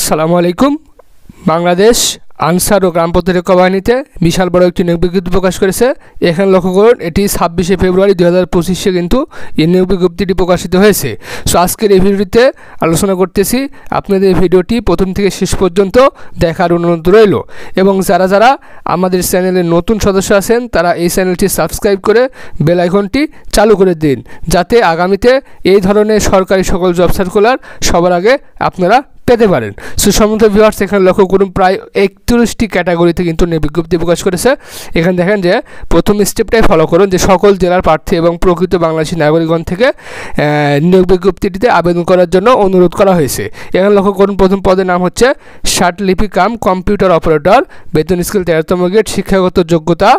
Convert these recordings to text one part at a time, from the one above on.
আসসালামু আলাইকুম। বাংলাদেশ আনসার ও গ্রাম প্রতিরক্ষা বাহিনীতে বিশাল বড় একটি নিয়োগ বিজ্ঞপ্তি প্রকাশ করেছে। এখানে লক্ষ্য করুন, এটি 26শে ফেব্রুয়ারি 2025 কিন্তু এই নিয়োগ বিজ্ঞপ্তিটি প্রকাশিত হয়েছে। সো আজকের এই ভিডিওটিতে আলোচনা করতেছি। আপনাদের এই ভিডিওটি প্রথম থেকে শেষ পর্যন্ত দেখার অনুরোধ রইল এবং যারা যারা আমাদের চ্যানেলের নতুন সদস্য আছেন তারা এই চ্যানেলটি সাবস্ক্রাইব করে বেল আইকনটি চালু করে দিন, যাতে আগামীতে এই ধরনের সরকারি সকল জব সার্কুলার সবার আগে আপনারা পেতে পারেন। সো সম্মানিত ভিউয়ার্স, এখানে লক্ষ্য করুন প্রায় 31টি ক্যাটাগরিতে কিন্তু নিয়োগ বিজ্ঞপ্তি প্রকাশ করেছে। এখানে দেখেন যে প্রথম স্টেপটাই ফলো করুন যে সকল জেলার প্রার্থী এবং প্রকৃত বাংলাদেশি নাগরিকগণ থেকে নিয়োগ বিজ্ঞপ্তিটিতে আবেদন করার জন্য অনুরোধ করা হয়েছে। এখানে লক্ষ্য করুন প্রথম পদের নাম হচ্ছে ষাটলিপি কাম কম্পিউটার অপারেটর, বেতন স্কেল 13তম গ্রেড, শিক্ষাগত যোগ্যতা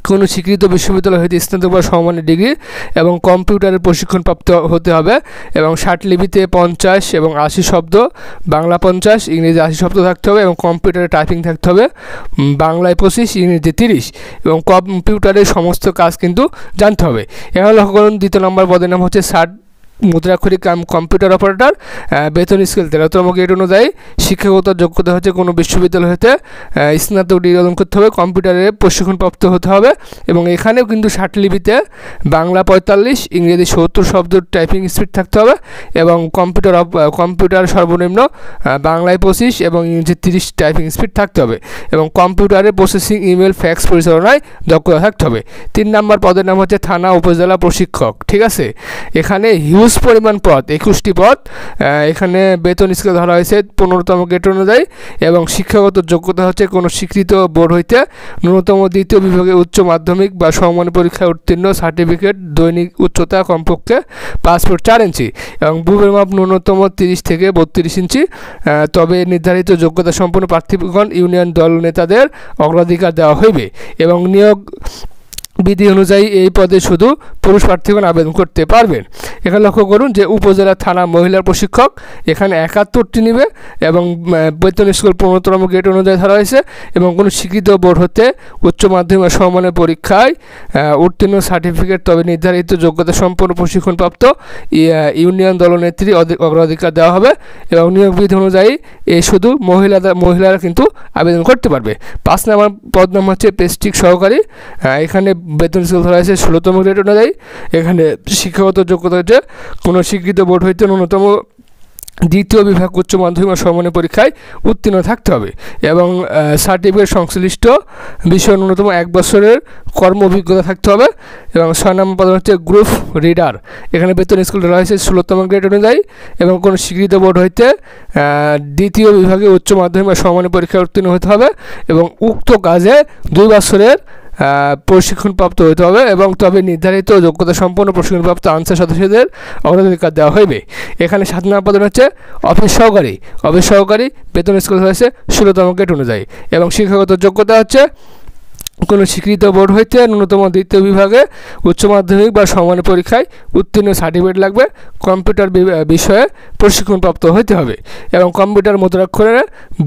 কোনো স্বীকৃত বিশ্ববিদ্যালয় হইতে স্নাতক বা সমমানের ডিগ্রি এবং কম্পিউটারের প্রশিক্ষণপ্রাপ্ত হতে হবে এবং ষাটলিপিতে 50 এবং 80 শব্দ, বাংলা 50, ইংরেজি 80 শব্দ থাকতে হবে এবং কম্পিউটারে টাইপিং থাকতে হবে, বাংলায় 25, ইংরেজি 30 এবং কম্পিউটারের সমস্ত কাজ কিন্তু জানতে হবে। এখানে লক্ষ্য করুন দ্বিতীয় নম্বর পদের নাম হচ্ছে মুদ্রাক্ষরিক কম্পিউটার অপারেটর, বেতন স্কেল 13তম গ্রেড অনুযায়ী শিক্ষাগত যোগ্যতা হচ্ছে কোনো বিশ্ববিদ্যালয় হতে স্নাতক ডিগ্রি অর্জন করতে হবে, কম্পিউটারে প্রশিক্ষণপ্রাপ্ত হতে হবে এবং এখানেও কিন্তু ষাটলিপিতে বাংলা 45, ইংরেজি 70 শব্দ টাইপিং স্পিড থাকতে হবে এবং কম্পিউটার সর্বনিম্ন বাংলায় 25 এবং ইংরেজি 30 টাইপিং স্পিড থাকতে হবে এবং কম্পিউটারে প্রসেসিং, ইমেল, ফ্যাক্স পরিচালনায় দক্ষতা থাকতে হবে। 3 নম্বর পদের নাম হচ্ছে থানা উপজেলা প্রশিক্ষক। ঠিক আছে, এখানে হিউজ পরিমাণ পদ, 21টি পদ। এখানে বেতন স্কেল ধরা হয়েছে 15তম গ্রেড অনুযায়ী এবং শিক্ষাগত যোগ্যতা হচ্ছে কোনো স্বীকৃত বোর্ড হইতে ন্যূনতম দ্বিতীয় বিভাগে উচ্চ মাধ্যমিক বা সমমানের পরীক্ষায় উত্তীর্ণ, সার্টিফিকেট, দৈনিক উচ্চতা কমপক্ষে 5 ফুট 4 ইঞ্চি এবং বুকের মাপ ন্যূনতম 30 থেকে 32 ইঞ্চি। তবে নির্ধারিত যোগ্যতা সম্পন্ন প্রার্থীগণ ইউনিয়ন দল নেতাদের অগ্রাধিকার দেওয়া হইবে এবং নিয়োগ বিধি অনুযায়ী এই পদে শুধু পুরুষ প্রার্থীগণ আবেদন করতে পারবেন। এখানে লক্ষ্য করুন যে উপজেলা থানা মহিলা প্রশিক্ষক, এখানে 71টি নেবে এবং বেতন স্কেল 15তম গ্রেড অনুযায়ী ধরা হয়েছে এবং কোনো স্বীকৃত বোর্ড হতে উচ্চ মাধ্যমিক বা সমমানের পরীক্ষায় উত্তীর্ণ, সার্টিফিকেট, তবে নির্ধারিত যোগ্যতা সম্পন্ন প্রশিক্ষণপ্রাপ্ত ইউনিয়ন দলনেত্রী অগ্রাধিকার দেওয়া হবে এবং নিয়োগ বিধি অনুযায়ী শুধু মহিলারা কিন্তু আবেদন করতে পারবে। 5 নম্বর পদ নাম হচ্ছে পেস্ট্রিক সহকারী। এখানে বেতন স্কেল ধরা হয়েছে 16তম গ্রেড অনুযায়ী। এখানে শিক্ষাগত যোগ্যতা হচ্ছে কোনো স্বীকৃত বোর্ড হইতে ন্যূনতম দ্বিতীয় বিভাগ উচ্চ মাধ্যমিক বা সমমানের পরীক্ষায় উত্তীর্ণ থাকতে হবে এবং সার্টিফিকেট সংশ্লিষ্ট বিষয়ে ন্যূনতম 1 বছরের কর্ম অভিজ্ঞতা থাকতে হবে এবং 6 নম্বর পদ হচ্ছে গ্রুপ রিডার। এখানে বেতন স্কেল ধরা হয়েছে 16তম গ্রেড অনুযায়ী এবং কোনো স্বীকৃত বোর্ড হইতে দ্বিতীয় বিভাগে উচ্চ মাধ্যমিক বা সমমানের পরীক্ষায় উত্তীর্ণ হতে হবে এবং উক্ত কাজে 2 বছরের প্রশিক্ষণপ্রাপ্ত হতে হবে এবং তবে নির্ধারিত যোগ্যতা সম্পন্ন প্রশিক্ষণপ্রাপ্ত আনসার সদস্যদের অগ্রাধিকার দেওয়া হইবে। এখানে 7 নম্বর পদ হচ্ছে অফিস সহকারী, বেতন স্কেল হয়েছে 16তম গ্রেড অনুযায়ী এবং শিক্ষাগত যোগ্যতা হচ্ছে কোনো স্বীকৃত বোর্ড হইতে ন্যূনতম দ্বিতীয় বিভাগে উচ্চ মাধ্যমিক বা সমমানের পরীক্ষায় উত্তীর্ণ, সার্টিফিকেট লাগবে, কম্পিউটার বিষয়ে প্রশিক্ষণপ্রাপ্ত হতে হবে এবং কম্পিউটার মুদ্রাক্ষরে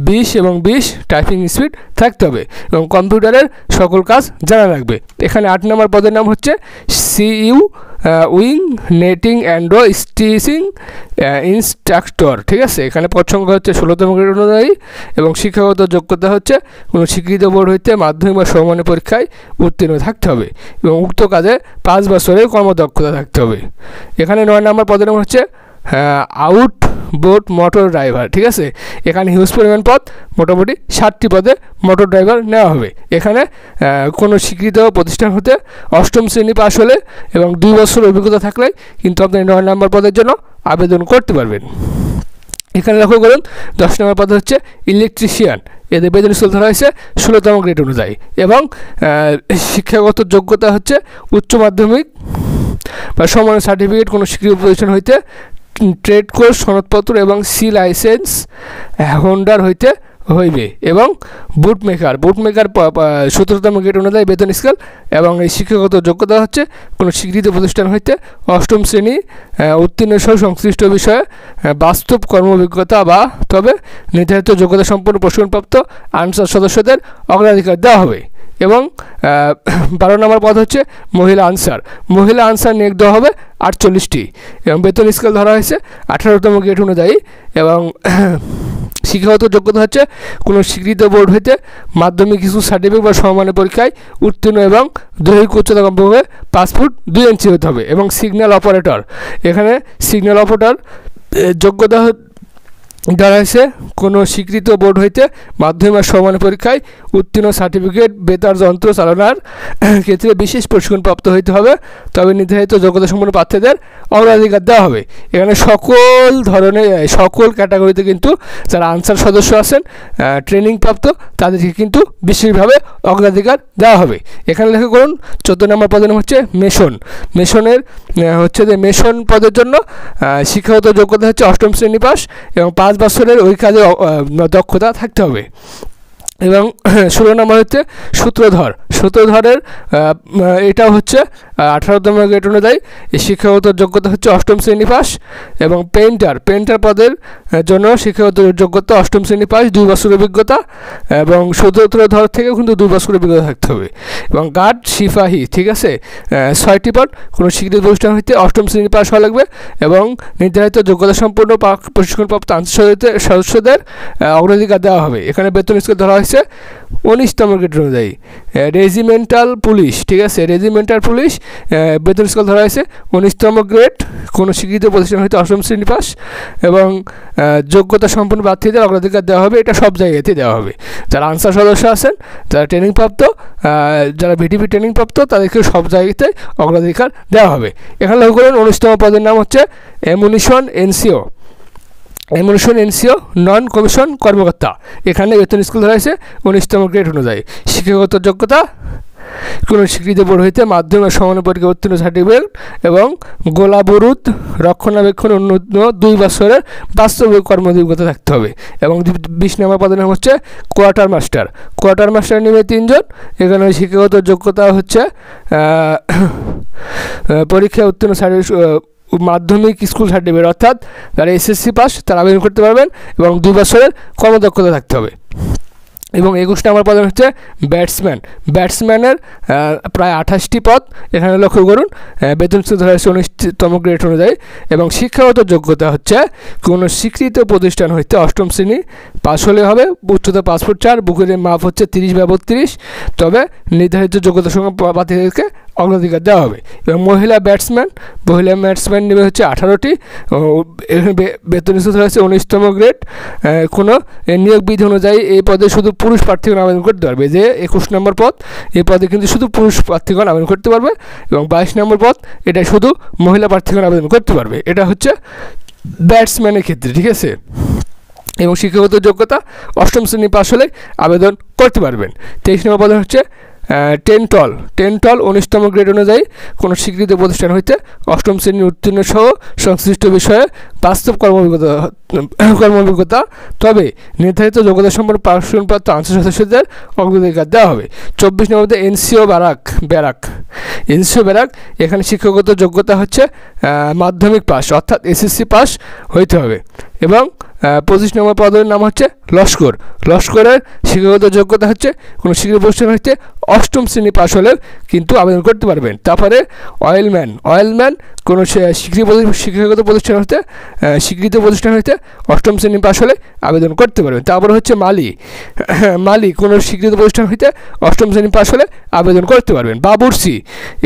20 এবং 20 টাইপিং স্পিড থাকতে হবে এবং কম্পিউটারের সকল কাজ জানা লাগবে। এখানে 8 নম্বর পদের নাম হচ্ছে sewing netting and stitching instructor. ঠিক আছে, এখানে পদ সংখ্যা হচ্ছে 16তম গ্রেড অনুযায়ী এবং শিক্ষাগত যোগ্যতা হচ্ছে কোনো স্বীকৃত বোর্ড হইতে মাধ্যমিক বা সমমানের পরীক্ষায় উত্তীর্ণ থাকতে হবে এবং উক্ত কাজে 5 বছরের কর্মদক্ষতা থাকতে হবে। এখানে 9 নম্বর পদের নাম হচ্ছে আউটবোর্ড মোটর ড্রাইভার। ঠিক আছে, এখানে হিউজ পরিমাণ পদ, মোটামুটি 60টি পদে মোটর ড্রাইভার নেওয়া হবে। এখানে কোনো স্বীকৃত প্রতিষ্ঠান হতে 8ম শ্রেণী পাশ হলে এবং 2 বছর অভিজ্ঞতা থাকলে কিন্তু আপনি 9 নম্বর পদের জন্য আবেদন করতে পারবেন। এখানে লক্ষ্য করুন 10 নম্বর পদ হচ্ছে ইলেকট্রিশিয়ান। এদের বেতন স্কেল ধরা হয়েছে 16তম গ্রেড অনুযায়ী এবং শিক্ষাগত যোগ্যতা হচ্ছে উচ্চ মাধ্যমিক বা সমমানের সার্টিফিকেট কোনো স্বীকৃত প্রতিষ্ঠান হইতে ট্রেড কোর্স সনদপত্র এবং সি লাইসেন্স হোল্ডার হইতে হইবে এবং বুট মেকার 17তম গ্রেড অনুযায়ী বেতন স্কেল এবং এই শিক্ষাগত যোগ্যতা হচ্ছে কোনো স্বীকৃত প্রতিষ্ঠান হইতে 8ম শ্রেণী উত্তীর্ণ সহ সংশ্লিষ্ট বিষয়ে বাস্তব কর্ম অভিজ্ঞতা বা তবে নির্ধারিত যোগ্যতা সম্পন্ন প্রশিক্ষণপ্রাপ্ত আনসার সদস্যদের অগ্রাধিকার দেওয়া হবে এবং 12 নম্বর পদ হচ্ছে মহিলা আনসার নিয়োগ দেওয়া হবে 48টি এবং বেতন স্কেল ধরা হয়েছে 18তম গ্রেড অনুযায়ী এবং শিক্ষাগত যোগ্যতা হচ্ছে কোনো স্বীকৃত বোর্ড হইতে মাধ্যমিক স্কুল সার্টিফিকেট বা সমমানের পরীক্ষায় উত্তীর্ণ এবং দৈহিক উচ্চতা কমপক্ষে 5 ফুট 2 ইঞ্চি হতে হবে। এবং সিগন্যাল অপারেটর, এখানে সিগন্যাল অপারেটর যোগ্যতা দেওয়া হয়েছে কোনো স্বীকৃত বোর্ড হইতে মাধ্যমিক বা সমমানের পরীক্ষায় উত্তীর্ণ সার্টিফিকেট বেতার যন্ত্র চালনার ক্ষেত্রে বিশেষ প্রশিক্ষণপ্রাপ্ত হইতে হবে, তবে নির্ধারিত যোগ্যতা সম্পন্ন প্রার্থীদের অগ্রাধিকার দেওয়া হবে। এখানে সকল ধরনের সকল ক্যাটাগরিতে কিন্তু যারা আনসার সদস্য আছেন ট্রেনিং প্রাপ্ত তাদেরকে কিন্তু বিশেষভাবে অগ্রাধিকার দেওয়া হবে। এখানে লেখা করুন 14 নম্বর পদের নাম হচ্ছে মেশন। মেশনের হচ্ছে যে মেশন পদের জন্য শিক্ষাগত যোগ্যতা হচ্ছে 8ম শ্রেণী পাস এবং 5 বছরের ওই কাজে দক্ষতা থাকতে হবে। এবং 16 নম্বর হচ্ছে সূত্রধর। সূত্রধরের এটা হচ্ছে 18তম গ্রেড অনুযায়ী শিক্ষাগত যোগ্যতা হচ্ছে 8ম শ্রেণী পাস এবং পেইন্টার পদের জন্য শিক্ষাগত যোগ্যতা 8ম শ্রেণী পাস 2 বছর অভিজ্ঞতা এবং সূত্রধর থেকেও কিন্তু 2 বছর অভিজ্ঞতা থাকতে হবে। এবং গার্ড সিপাহী, ঠিক আছে, 6টি পদ কোনো স্বীকৃত প্রতিষ্ঠান হইতে 8ম শ্রেণী পাস হওয়া লাগবে এবং নির্ধারিত যোগ্যতা সম্পন্ন প্রশিক্ষণপ্রাপ্ত আনসার সদস্যদের অগ্রাধিকার দেওয়া হবে। এখানে বেতন স্কেল ধরা হয়েছে 19তম গ্রেড অনুযায়ী। রেজিমেন্টাল পুলিশ, ঠিক আছে, রেজিমেন্টাল পুলিশ বেতন স্কেল ধরা হয়েছে 19তম গ্রেড কোনো স্বীকৃত প্রতিষ্ঠান হইতে 8ম শ্রেণী পাস এবং যোগ্যতা সম্পন্ন প্রার্থীদের অগ্রাধিকার দেওয়া হবে। এটা সব জায়গাতে দেওয়া হবে। যারা আনসার সদস্য আছেন, যারা ট্রেনিং প্রাপ্ত, যারা ভিটিপি ট্রেনিং প্রাপ্ত তাদেরকে সব জায়গাতে অগ্রাধিকার দেওয়া হবে। এখানে লক্ষ্য করুন 19তম পদের নাম হচ্ছে অ্যামুনিশন এনসিও। অ্যামুনিশন এনসিও নন কমিশন কর্মকর্তা। এখানে বেতন স্কেল ধরা হয়েছে 19তম গ্রেড অনুযায়ী। শিক্ষাগত যোগ্যতা কোনো স্বীকৃত বোর্ড হইতে মাধ্যমিক সমমানের পরীক্ষা উত্তীর্ণ সার্টিফিকেট এবং গোলা বারুদ রক্ষণাবেক্ষণ অন্যান্য 2 বছরের বাস্তবিক কর্ম অভিজ্ঞতা থাকতে হবে। এবং 20 নম্বর পদের নাম হচ্ছে কোয়ার্টার মাস্টার। কোয়ার্টার মাস্টার নেবে 3 জন। এখানে শিক্ষাগত যোগ্যতা হচ্ছে পরীক্ষায় উত্তীর্ণ মাধ্যমিক স্কুল সার্টিফিকেট, অর্থাৎ যারা এসএসসি পাস তারা আবেদন করতে পারবেন এবং 2 বছরের কর্মদক্ষতা থাকতে হবে। এবং 21 নম্বর পদ হচ্ছে ব্যাটসম্যান। ব্যাটসম্যানের প্রায় 28টি পদ। এখানে লক্ষ্য করুন বেতন স্কেল ধরা হয়েছে 19তম গ্রেড অনুযায়ী। এবং শিক্ষাগত যোগ্যতা হচ্ছে কোনো স্বীকৃত প্রতিষ্ঠান হইতে 8ম শ্রেণী পাস হলে হবে, উচ্চতা 5 ফুট 4, বুকের মাপ হচ্ছে 30/32, তবে নির্ধারিত যোগ্যতা সঙ্গে প্রার্থীদেরকে অগ্রাধিকার দেওয়া হবে। এবং মহিলা ব্যাটসম্যান নেবে হচ্ছে 18টি। বেতন স্কেল ধরা হয়েছে 19তম গ্রেড। কোনো নিয়োগ বিধি অনুযায়ী এই পদে শুধু পুরুষ প্রার্থীগণ আবেদন করতে পারবে। যে 21 নম্বর পদ, এই পদে কিন্তু শুধু পুরুষ প্রার্থীগণ আবেদন করতে পারবে। এবং 22 নম্বর পদ, এটা শুধু মহিলা প্রার্থীগণ আবেদন করতে পারবে। এটা হচ্ছে ব্যাটসম্যানের ক্ষেত্রে, ঠিক আছে। এবং শিক্ষাগত যোগ্যতা 8ম শ্রেণী পাস হলে আবেদন করতে পারবেন। 23 নম্বর পদ হচ্ছে টেন্টল। 19তম গ্রেড অনুযায়ী কোনো স্বীকৃত প্রতিষ্ঠান হইতে 8ম শ্রেণীর উত্তীর্ণ সহ সংশ্লিষ্ট বিষয়ে বাস্তব কর্মঅভিজ্ঞতা, তবে নির্ধারিত যোগ্যতা সম্পন্ন প্রশিক্ষণপ্রাপ্ত আনসার সদস্যদের অগ্রাধিকার দেওয়া হবে। 24 নম্বর এনসিও ব্যারাক। এনসিও ব্যারাক, এখানে শিক্ষাগত যোগ্যতা হচ্ছে মাধ্যমিক পাস, অর্থাৎ এসএসসি পাস হইতে হবে। এবং 25 নম্বর পদের নাম হচ্ছে লস্কর। লস্করের শিক্ষাগত যোগ্যতা হচ্ছে কোনো স্বীকৃত প্রতিষ্ঠান হইতে 8ম শ্রেণী পাস হলে কিন্তু আবেদন করতে পারবেন। তারপরে অয়েলম্যান কোনো শিক্ষাগত প্রতিষ্ঠান হইতে স্বীকৃত প্রতিষ্ঠান হইতে 8ম শ্রেণী পাস হলে আবেদন করতে পারবেন। তারপরে হচ্ছে মালি কোনো স্বীকৃত প্রতিষ্ঠান হইতে 8ম শ্রেণী পাস হলে আবেদন করতে পারবেন। বাবুর্চি,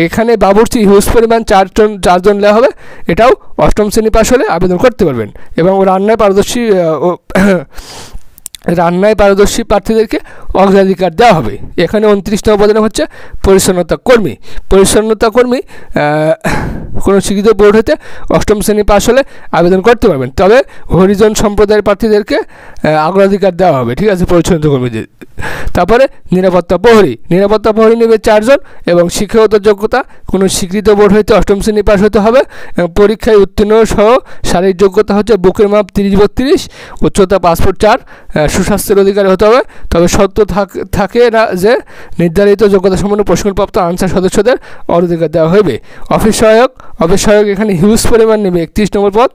এখানে বাবুর্চি হিউজ পরিমাণ 4 জন নেওয়া হবে। এটাও 8ম শ্রেণী পাস হলে আবেদন করতে পারবেন। এবং রান্নায় পারদর্শী প্রার্থীদেরকে অগ্রাধিকার দেওয়া হবে। এখানে 29 নম্বর পদের নাম হচ্ছে পরিচ্ছন্নতা কর্মী কোনো স্বীকৃত বোর্ড হতে 8ম শ্রেণী পাস হলে আবেদন করতে পারবেন, তবে হরিজন সম্প্রদায়ের প্রার্থীদেরকে অগ্রাধিকার দেওয়া হবে, ঠিক আছে, পরিচ্ছন্নতা কর্মীদের। তারপরে নিরাপত্তা প্রহরী নেবে 4 জন এবং শিক্ষাগত যোগ্যতা কোনো স্বীকৃত বোর্ড হইতে 8ম শ্রেণী পাস হতে হবে এবং পরীক্ষায় উত্তীর্ণ সহ শারীরিক যোগ্যতা হচ্ছে বুকের মাপ 30/32, উচ্চতা 5 ফুট 4, সুস্বাস্থ্যের অধিকারী হতে হবে, তবে শর্ত থাকে না যে নির্ধারিত যোগ্যতা সম্পন্ন প্রশিক্ষণপ্রাপ্ত আনসার সদস্যদের অগ্রাধিকার দেওয়া হবে। অফিস সহায়ক এখানে হিউজ পরিমাণ নেবে 31 নম্বর পদ।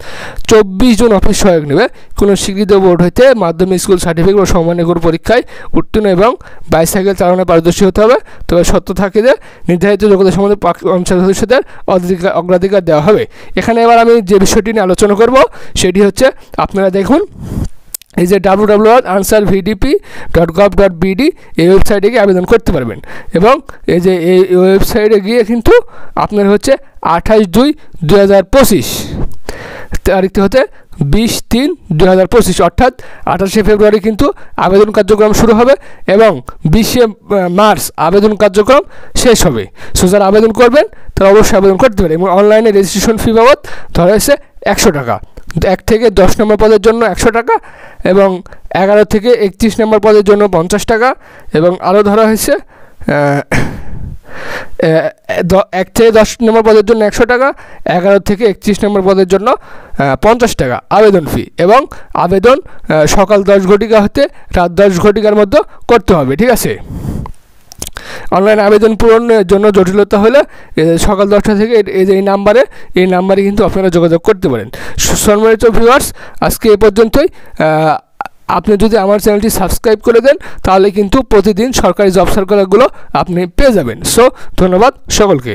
24 জন অফিস সহায়ক নেবে কোনো স্বীকৃত বোর্ড হইতে মাধ্যমিক স্কুল সার্টিফিকেট ও সমমানের কোনো পরীক্ষায় উত্তীর্ণ এবং বাইসাইকেল চালানোর পারদর্শী হতে হবে, তবে শর্ত থাকে যে নির্ধারিত যোগ্যতা সম্বন্ধে আনসার সদস্যদের অগ্রাধিকার দেওয়া হবে। এখানে এবার আমি যে বিষয়টি নিয়ে আলোচনা করব সেটি হচ্ছে, আপনারা দেখুন এই যে www.ansarvdp.gov.bd এই ওয়েবসাইটে গিয়ে আবেদন করতে পারবেন। এবং এই যে এই ওয়েবসাইটে গিয়ে কিন্তু আপনার হচ্ছে 28/2/2025 তারিখটি হতে 20/3/2025 অর্থাৎ 28শে ফেব্রুয়ারি কিন্তু আবেদন কার্যক্রম শুরু হবে এবং 20শে মার্চ আবেদন কার্যক্রম শেষ হবে। সো যারা আবেদন করবেন তারা অবশ্যই আবেদন করতে পারে। এবং অনলাইনে রেজিস্ট্রেশন ফি বাবদ ধরা হয়েছে 100 টাকা। 1 থেকে 10 নম্বর পদের জন্য 100 টাকা এবং 11 থেকে 31 নম্বর পদের জন্য 50 টাকা এবং আরও ধরা হয়েছে 1 থেকে 10 নম্বর পদের জন্য 100 টাকা, 11 থেকে 31 নম্বর পদের জন্য 50 টাকা আবেদন ফি। এবং আবেদন সকাল 10 ঘটিকা হতে রাত 10 ঘটিকার মধ্যে করতে হবে, ঠিক আছে। অনলাইন আবেদন পূরণের জন্য জটিলতা হলে সকাল 10টা থেকে এই নাম্বারে কিন্তু আপনারা যোগাযোগ করতে পারেন। সম্মানিত ভিউয়ার্স, আজকে এ পর্যন্তই। আপনি যদি আমার চ্যানেলটি সাবস্ক্রাইব করে দেন তাহলে কিন্তু প্রতিদিন সরকারি জব সার্কুলারগুলো আপনি পেয়ে যাবেন। সো ধন্যবাদ সকলকে।